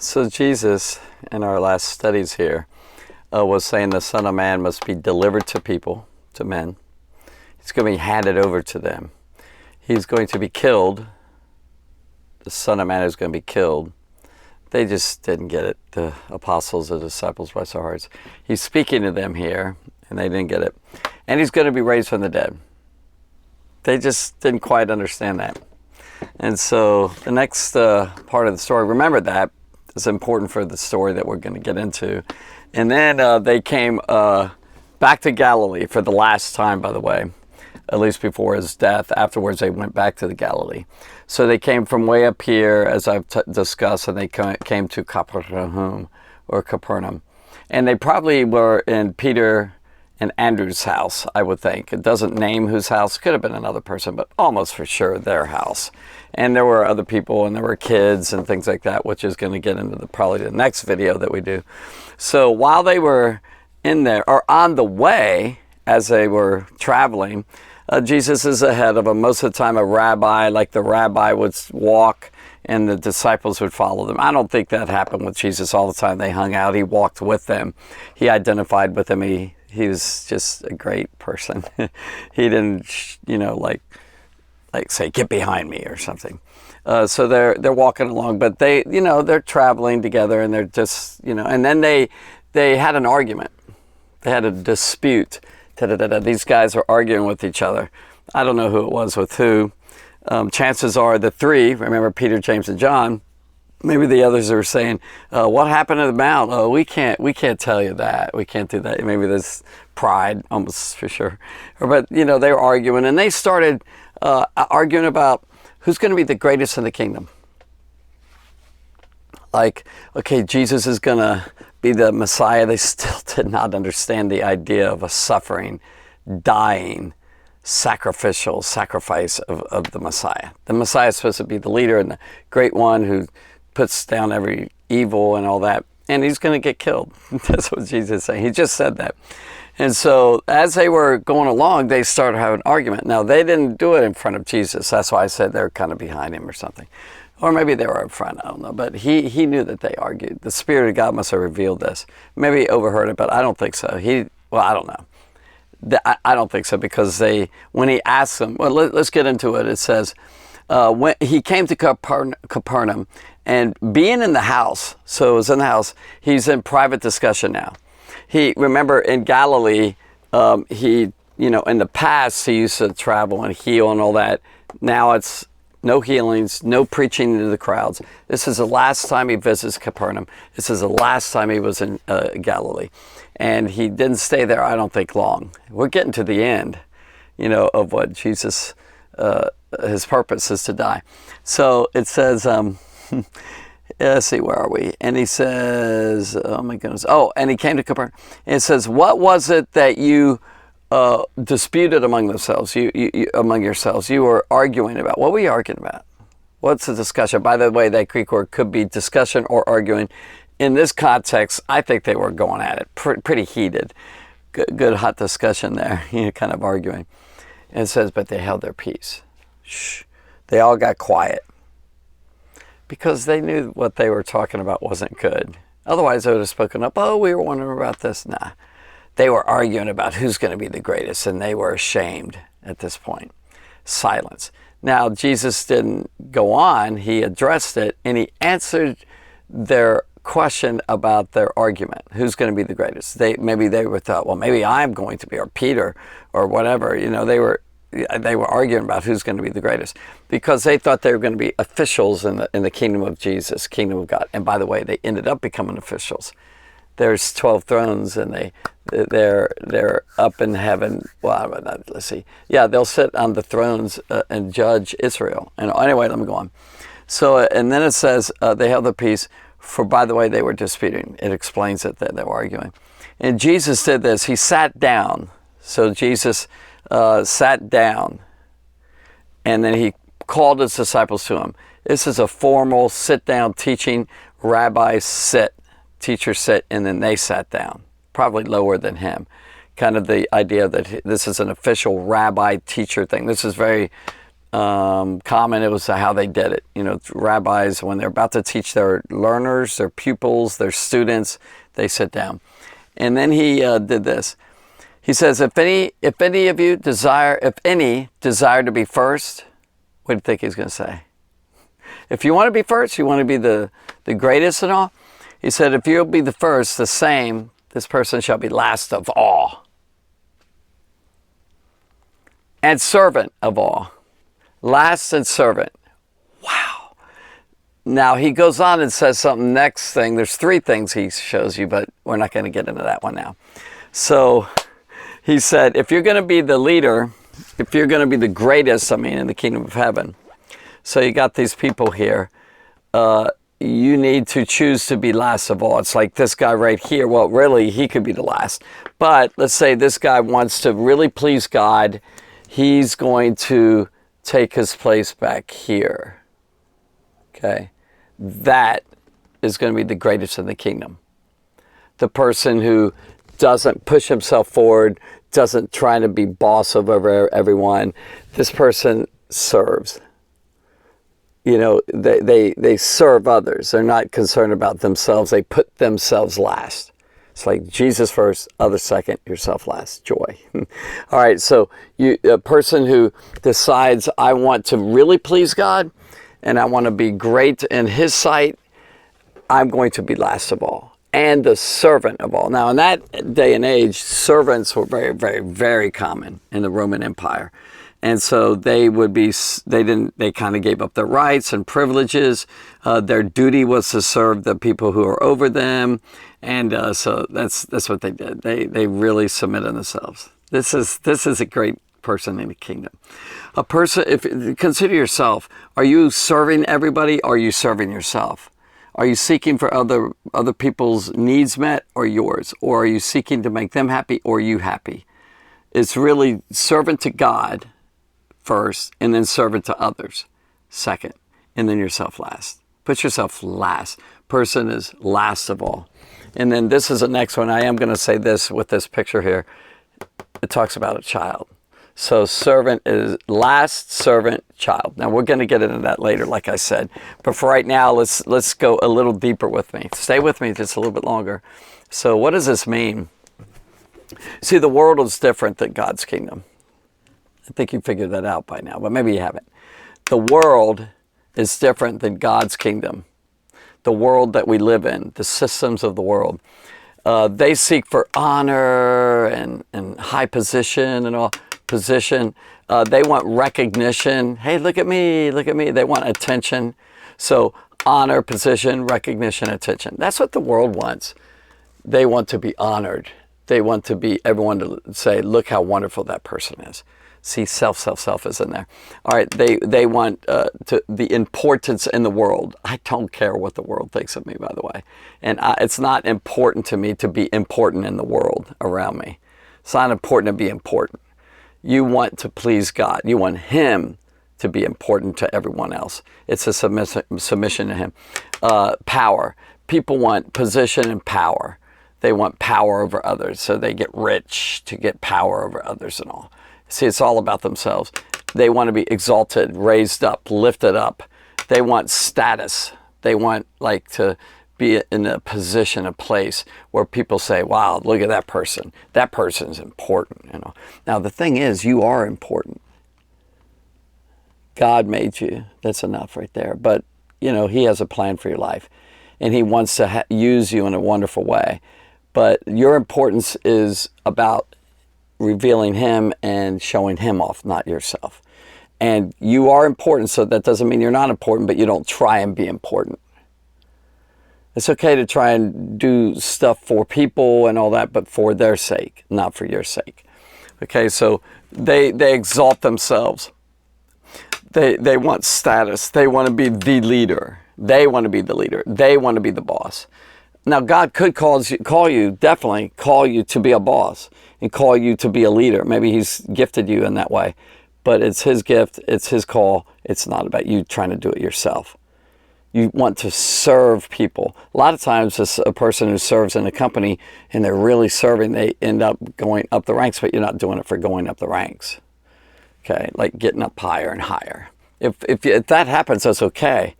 So Jesus, in our last studies here, was saying the Son of Man must be delivered to people, to men. He's going to be handed over to them. He's going to be killed. The Son of Man is going to be killed. They just didn't get it. The apostles, the disciples, bless their hearts. He's speaking to them here, and they didn't get it. And he's going to be raised from the dead. They just didn't quite understand that. And so the next part of the story, remember that, is important for the story that we're going to get into. And then they came back to Galilee for the last time, by the way, at least before his death. Afterwards, they went back to the Galilee. So they came from way up here, as I've discussed, and they came to Capernaum, or Capernaum. And they probably were in Peter and Andrew's house, I would think. It doesn't name whose house. Could have been another person, but almost for sure their house. And there were other people, and there were kids and things like that, which is going to get into probably the next video that we do. So while they were in there, or on the way, as they were traveling, Jesus is ahead of them. Most of the time a rabbi, like the rabbi would walk and the disciples would follow them. I don't think that happened with Jesus all the time. They hung out. He walked with them. He identified with them. He was just a great person. He didn't, like say, get behind me or something. So they're walking along, but they're traveling together, and they're just, and then they had an argument. They had a dispute. These guys are arguing with each other. I don't know who it was with who. Chances are the three, remember Peter, James, and John, maybe the others are saying, what happened to the mount? Oh, we can't tell you that. We can't do that. Maybe there's pride, almost for sure. But, they were arguing, and they started arguing about who's going to be the greatest in the kingdom. Like, okay, Jesus is going to be the Messiah. They still did not understand the idea of a suffering, dying, sacrificial sacrifice of the Messiah. The Messiah is supposed to be the leader and the great one who puts down every evil and all that. And he's going to get killed. That's what Jesus is saying. He just said that. And so as they were going along, they started having an argument. Now, they didn't do it in front of Jesus. That's why I said they're kind of behind him or something. Or maybe they were in front, I don't know. But he knew that they argued. The Spirit of God must have revealed this. Maybe he overheard it, but I don't think so. I don't know. I don't think so, because when he asked them, well, let's get into it. It says, when he came to Capernaum, and being in the house, so it was in the house, he's in private discussion now. Remember in Galilee, in the past, he used to travel and heal and all that. Now it's no healings, no preaching to the crowds. This is the last time he visits Capernaum. This is the last time he was in Galilee. And he didn't stay there, I don't think, long. We're getting to the end, of what Jesus, his purpose is to die. So it says, let's see, where are we? And he says, oh my goodness. Oh, and he came to Capernaum. And it says, what was it that you disputed among yourselves? You were arguing about. What were you arguing about? What's the discussion? By the way, that Greek word could be discussion or arguing. In this context, I think they were going at it pretty heated. Good hot discussion there, kind of arguing. And it says, but they held their peace. Shh. They all got quiet, because they knew what they were talking about wasn't good. Otherwise, they would have spoken up. Oh, we were wondering about this. Nah. They were arguing about who's going to be the greatest, and they were ashamed at this point. Silence. Now, Jesus didn't go on. He addressed it, and he answered their question about their argument. Who's going to be the greatest? Maybe they were thought, well, maybe I'm going to be, or Peter, or whatever. They were arguing about who's going to be the greatest, because they thought they were going to be officials in the kingdom of Jesus, kingdom of God. And by the way, they ended up becoming officials. There's 12 thrones, and they're up in heaven. Well, let's see. Yeah, they'll sit on the thrones and judge Israel. And anyway, let me go on. So, and then it says they held their peace, for by the way, they were disputing. It explains it that they were arguing. And Jesus did this. He sat down. So Jesus sat down, and then he called his disciples to him. This is a formal sit-down teaching. Rabbis sit, teachers sit, and then they sat down, probably lower than him. Kind of the idea that this is an official rabbi-teacher thing. This is very common. It was how they did it. You know, rabbis, when they're about to teach their learners, their pupils, their students, they sit down. And then he did this. He says, if any of you desire to be first, what do you think he's going to say? If you want to be first, you want to be the greatest and all. He said, if you'll be the first, the same, this person shall be last of all. And servant of all. Last and servant. Wow. Now he goes on and says something next thing. There's 3 things he shows you, but we're not going to get into that one now. So he said, if you're going to be the leader, if you're going to be the greatest, in the kingdom of heaven. So you got these people here. You need to choose to be last of all. It's like this guy right here. Well, really, he could be the last. But let's say this guy wants to really please God. He's going to take his place back here. Okay? That is going to be the greatest in the kingdom. The person who doesn't push himself forward, doesn't try to be boss over everyone. This person serves. You know, they serve others. They're not concerned about themselves. They put themselves last. It's like Jesus first, others second, yourself last. Joy. All right, so a person who decides, I want to really please God and I want to be great in his sight, I'm going to be last of all and the servant of all. Now, in that day and age, servants were very, very, very common in the Roman Empire. And so they kind of gave up their rights and privileges. Their duty was to serve the people who are over them. And so that's what they did. They really submitted themselves. This is a great person in the kingdom. A person, consider yourself, are you serving everybody or are you serving yourself? Are you seeking for other people's needs met or yours? Or are you seeking to make them happy or you happy? It's really servant to God first, and then servant to others second, and then yourself last. Put yourself last. Person is last of all. And then this is the next one. I am going to say this with this picture here. It talks about a child. So servant is last, servant, child. Now we're going to get into that later, like I said. But for right now, let's go a little deeper with me. Stay with me just a little bit longer. So what does this mean? See, the world is different than God's kingdom. I think you figured that out by now, but maybe you haven't. The world is different than God's kingdom. The world that we live in, the systems of the world, they seek for honor and high position and all position. They want recognition. Hey, look at me, look at me. They want attention. So honor, position, recognition, attention. That's what the world wants. They want to be honored. They want to be everyone to say, look how wonderful that person is. See, self is in there. All right, they want the importance in the world. I don't care what the world thinks of me, by the way. And it's not important to me to be important in the world around me. It's not important to be important. You want to please God. You want Him to be important to everyone else. It's a submission to Him. Power. People want position and power. They want power over others, so they get rich to get power over others and all. See, it's all about themselves. They want to be exalted, raised up, lifted up. They want status. They want to be in a position, a place where people say, wow, look at that person. That person's important. Now, the thing is, you are important. God made you. That's enough right there. But, He has a plan for your life. And He wants to use you in a wonderful way. But your importance is about revealing Him and showing Him off, not yourself. And you are important, so that doesn't mean you're not important, but you don't try and be important. It's okay to try and do stuff for people and all that, but for their sake, not for your sake. Okay, so they exalt themselves. They want status. They want to be the leader. They want to be the leader. They want to be the boss. Now, God could definitely call you to be a boss and call you to be a leader. Maybe He's gifted you in that way, but it's His gift. It's His call. It's not about you trying to do it yourself. You want to serve people. A lot of times, a person who serves in a company and they're really serving, they end up going up the ranks, but you're not doing it for going up the ranks. Okay, like getting up higher and higher. If that happens, that's okay.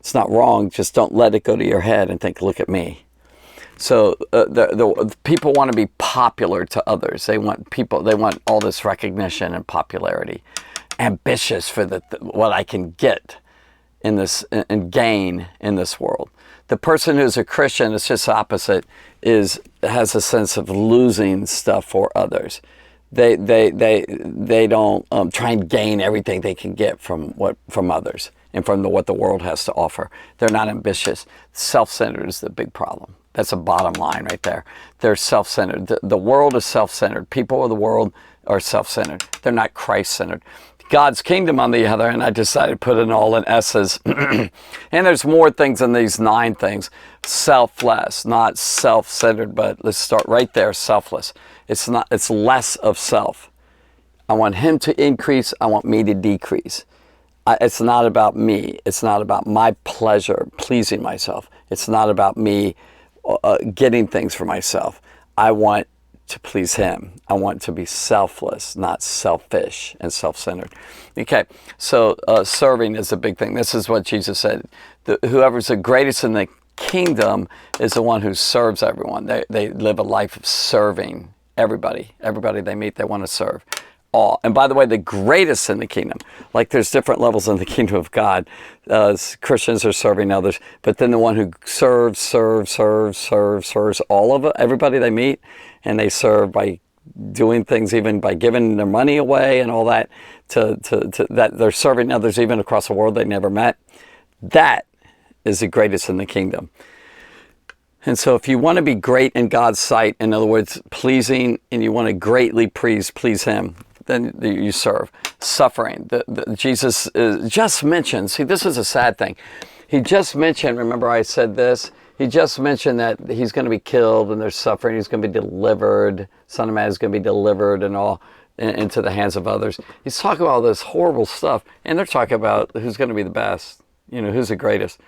It's not wrong. Just don't let it go to your head and think, look at me. So the people want to be popular to others. They want all this recognition and popularity. Ambitious for what I can get in this and gain in this world. The person who's a Christian is just opposite. Has a sense of losing stuff for others. They don't try and gain everything they can get from others and from what the world has to offer. They're not ambitious. Self-centered is the big problem. That's a bottom line right there. They're self-centered. The world is self-centered. People of the world are self-centered. They're not Christ-centered. God's kingdom, on the other hand, I decided to put it all in S's. And there's more things than these 9 things. Selfless, not self-centered, but let's start right there, selfless. It's less of self. I want him to increase. I want me to decrease. It's not about me. It's not about my pleasure, pleasing myself. It's not about me getting things for myself. I want to please him. I want to be selfless, not selfish and self-centered. Okay, so serving is a big thing. This is what Jesus said. Whoever's the greatest in the kingdom is the one who serves everyone. They live a life of serving everybody. Everybody they meet, they want to serve. All. And by the way, the greatest in the kingdom, like there's different levels in the kingdom of God. Christians are serving others, but then the one who serves all of it, everybody they meet, and they serve by doing things, even by giving their money away and all that, to that they're serving others even across the world they never met. That is the greatest in the kingdom. And so if you want to be great in God's sight, in other words, pleasing, and you want to greatly please him, then you serve. Suffering. Jesus just mentioned, see, this is a sad thing. He just mentioned, remember I said this? He just mentioned that he's going to be killed and there's suffering. He's going to be delivered. Son of Man is going to be delivered and all into the hands of others. He's talking about all this horrible stuff. And they're talking about who's going to be the best. Who's the greatest.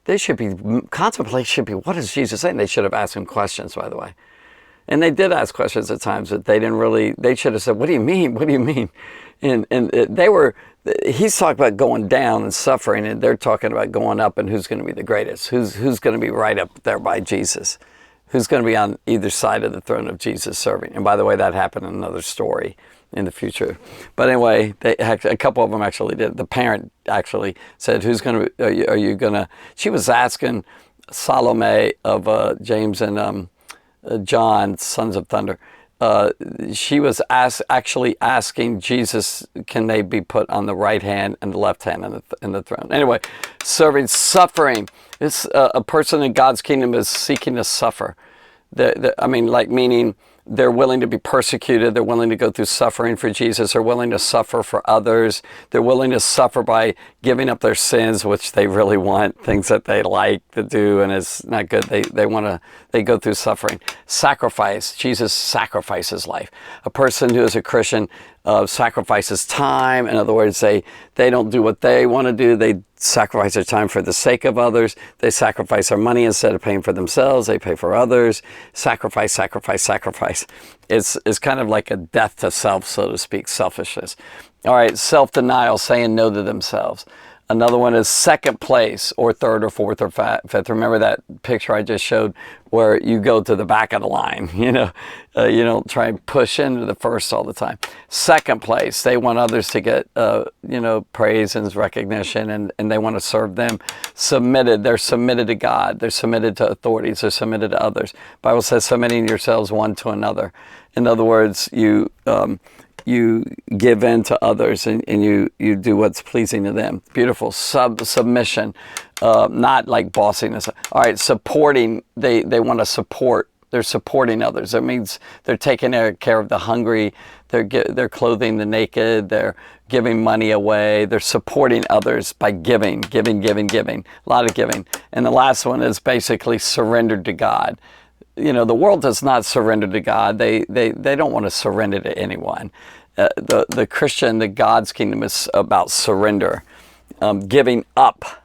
Contemplation should be, what is Jesus saying? They should have asked him questions, by the way. And they did ask questions at times that they should have said, what do you mean? What do you mean? And he's talking about going down and suffering, and they're talking about going up and who's going to be the greatest. Who's going to be right up there by Jesus? Who's going to be on either side of the throne of Jesus serving? And by the way, that happened in another story in the future. But anyway, a couple of them actually did. The parent actually said, are you going to, she was asking Salome of James and John, sons of thunder. She was actually asking Jesus, can they be put on the right hand and the left hand in the throne? Anyway, suffering. This a person in God's kingdom is seeking to suffer. Meaning they're willing to be persecuted. They're willing to go through suffering for Jesus. They're willing to suffer for others. They're willing to suffer by giving up their sins, which they really want, things that they like to do, and it's not good. They go through suffering. Sacrifice. Jesus sacrifices life. A person who is a Christian sacrifices time. In other words, they don't do what they want to do. They sacrifice their time for the sake of others. They sacrifice their money instead of paying for themselves. They pay for others. Sacrifice. It's kind of like a death to self, so to speak, selfishness. All right, self-denial, saying no to themselves. Another one is second place or third or fourth or fifth. Remember that picture I just showed where you go to the back of the line, you don't try and push into the first all the time. Second place, they want others to get, praise and recognition, and they want to serve them. Submitted, they're submitted to God. They're submitted to authorities. They're submitted to others. Bible says submitting yourselves one to another. In other words, you give in to others and you do what's pleasing to them. Beautiful. Submission, not like bossiness. All right, supporting, they want to support. They're supporting others. That means they're taking care of the hungry. They're clothing the naked. They're giving money away. They're supporting others by giving. A lot of giving. And the last one is basically surrendered to God. The world does not surrender to God. They don't want to surrender to anyone. The Christian, the God's kingdom is about surrender, giving up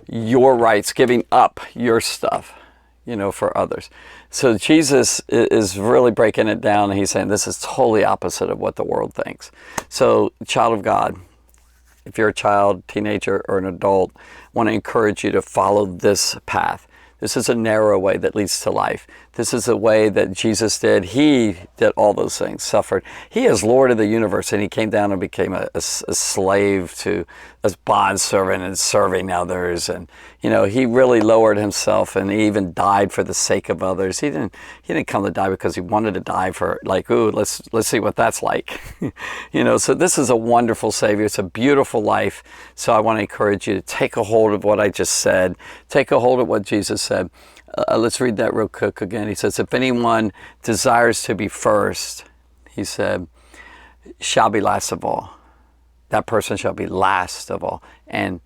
your rights, giving up your stuff, for others. So Jesus is really breaking it down, and he's saying this is totally opposite of what the world thinks. So, child of God, if you're a child, teenager, or an adult, I want to encourage you to follow this path. This is a narrow way that leads to life. This is a way that Jesus did. He did all those things, suffered. He is Lord of the universe, and he came down and became a slave to a bondservant and serving others. And, he really lowered himself, and he even died for the sake of others. He didn't come to die because he wanted to die for, let's see what that's like. So this is a wonderful Savior. It's a beautiful life. So I want to encourage you to take a hold of what I just said. Take a hold of what Jesus said. Let's read that real quick again. He says, if anyone desires to be first, he said, shall be last of all. That person shall be last of all and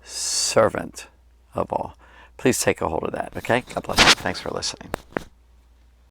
servant of all. Please take a hold of that, okay? God bless you. Thanks for listening.